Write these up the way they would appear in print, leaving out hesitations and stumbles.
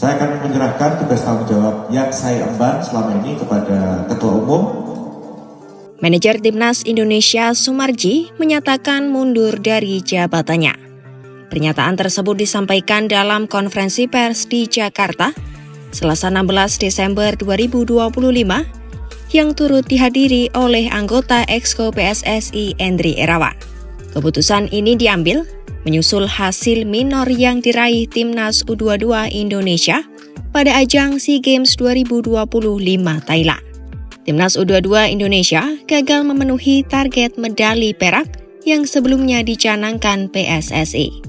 Saya akan menyerahkan tugas tanggung jawab yang saya emban selama ini kepada Ketua Umum. Manajer Timnas Indonesia Sumarji menyatakan mundur dari jabatannya. Pernyataan tersebut disampaikan dalam konferensi pers di Jakarta, Selasa 16 Desember 2025, yang turut dihadiri oleh anggota Exco PSSI Endri Irawan. Keputusan ini diambil menyusul hasil minor yang diraih Timnas U22 Indonesia pada ajang SEA Games 2025 Thailand. Timnas U22 Indonesia gagal memenuhi target medali perak yang sebelumnya dicanangkan PSSI.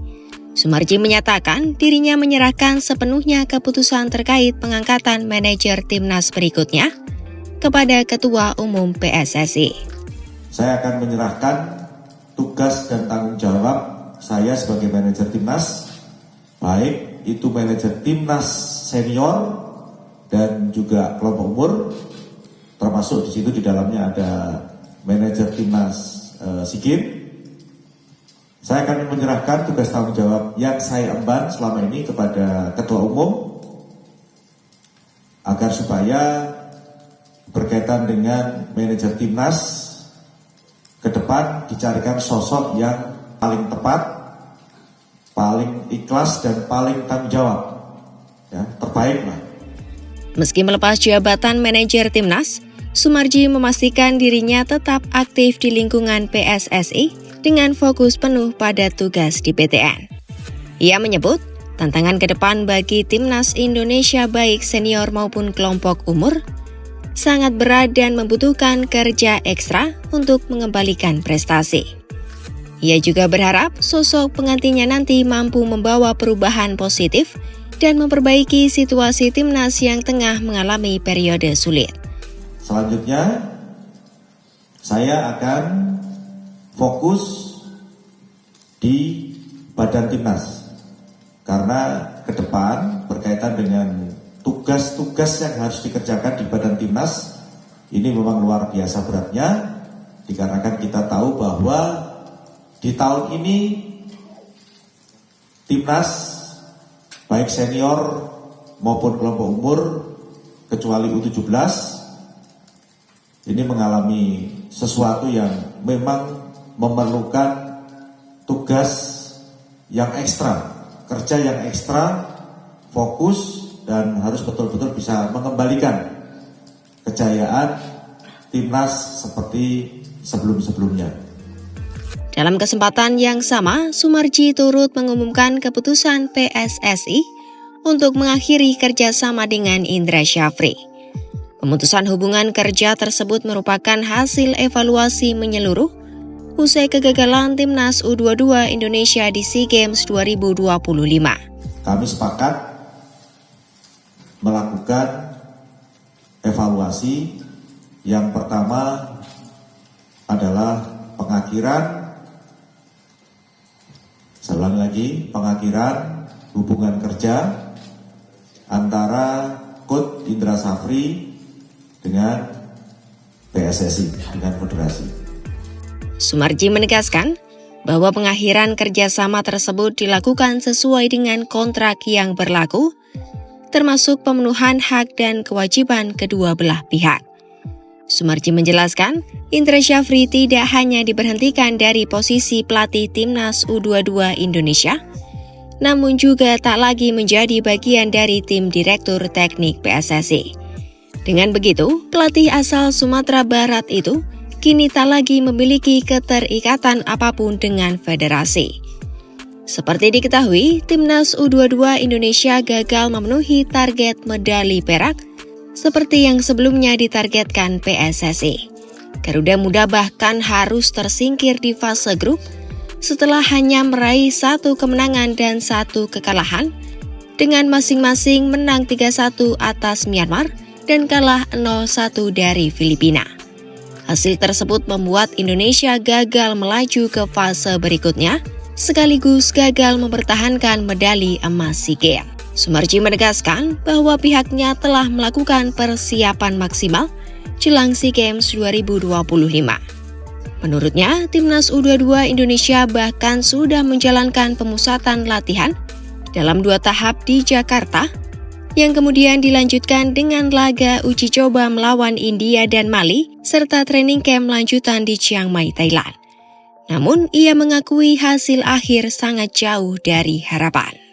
Sumarji menyatakan dirinya menyerahkan sepenuhnya keputusan terkait pengangkatan manajer Timnas berikutnya kepada Ketua Umum PSSI. Saya akan menyerahkan tugas dan tanggung jawab saya sebagai manajer Timnas, baik itu manajer Timnas senior dan juga kelompok umur, termasuk di situ di dalamnya ada manajer Timnas SEA Games. Saya akan menyerahkan tugas tanggung jawab yang saya emban selama ini kepada Ketua Umum agar supaya berkaitan dengan manajer Timnas ke depan dicarikan sosok yang paling tepat, paling ikhlas dan paling tanggung jawab, ya, terbaik lah. Meski melepas jabatan manajer Timnas, Sumarji memastikan dirinya tetap aktif di lingkungan PSSI dengan fokus penuh pada tugas di PTN. Ia menyebut, tantangan ke depan bagi Timnas Indonesia baik senior maupun kelompok umur sangat berat dan membutuhkan kerja ekstra untuk mengembalikan prestasi. Ia juga berharap sosok penggantinya nanti mampu membawa perubahan positif dan memperbaiki situasi Timnas yang tengah mengalami periode sulit. Selanjutnya, saya akan fokus di Badan Timnas. Karena ke depan berkaitan dengan tugas-tugas yang harus dikerjakan di Badan Timnas, ini memang luar biasa beratnya, dikarenakan kita tahu bahwa di tahun ini Timnas baik senior maupun kelompok umur kecuali U17 ini mengalami sesuatu yang memang memerlukan tugas yang ekstra, kerja yang ekstra, fokus dan harus betul-betul bisa mengembalikan kejayaan Timnas seperti sebelum-sebelumnya. Dalam kesempatan yang sama, Sumarji turut mengumumkan keputusan PSSI untuk mengakhiri kerjasama dengan Indra Syafri. Pemutusan hubungan kerja tersebut merupakan hasil evaluasi menyeluruh usai kegagalan Timnas U22 Indonesia di SEA Games 2025. Kami sepakat melakukan evaluasi. Yang pertama adalah pengakhiran hubungan kerja antara Coach Indra Syafri dengan PSSI, dengan Federasi. Sumarji menegaskan bahwa pengakhiran kerjasama tersebut dilakukan sesuai dengan kontrak yang berlaku, termasuk pemenuhan hak dan kewajiban kedua belah pihak. Sumarji menjelaskan, Indra Syafri tidak hanya diberhentikan dari posisi pelatih Timnas U22 Indonesia, namun juga tak lagi menjadi bagian dari tim direktur teknik PSSI. Dengan begitu, pelatih asal Sumatera Barat itu kini tak lagi memiliki keterikatan apapun dengan federasi. Seperti diketahui, Timnas U22 Indonesia gagal memenuhi target medali perak seperti yang sebelumnya ditargetkan PSSI. Garuda Muda bahkan harus tersingkir di fase grup setelah hanya meraih 1 kemenangan dan 1 kekalahan, dengan masing-masing menang 3-1 atas Myanmar dan kalah 0-1 dari Filipina. Hasil tersebut membuat Indonesia gagal melaju ke fase berikutnya, sekaligus gagal mempertahankan medali emas SEA Games. Sumarji menegaskan bahwa pihaknya telah melakukan persiapan maksimal jelang SEA Games 2025. Menurutnya, Timnas U22 Indonesia bahkan sudah menjalankan pemusatan latihan dalam 2 tahap di Jakarta yang kemudian dilanjutkan dengan laga uji coba melawan India dan Mali, serta training camp lanjutan di Chiang Mai, Thailand. Namun, ia mengakui hasil akhir sangat jauh dari harapan.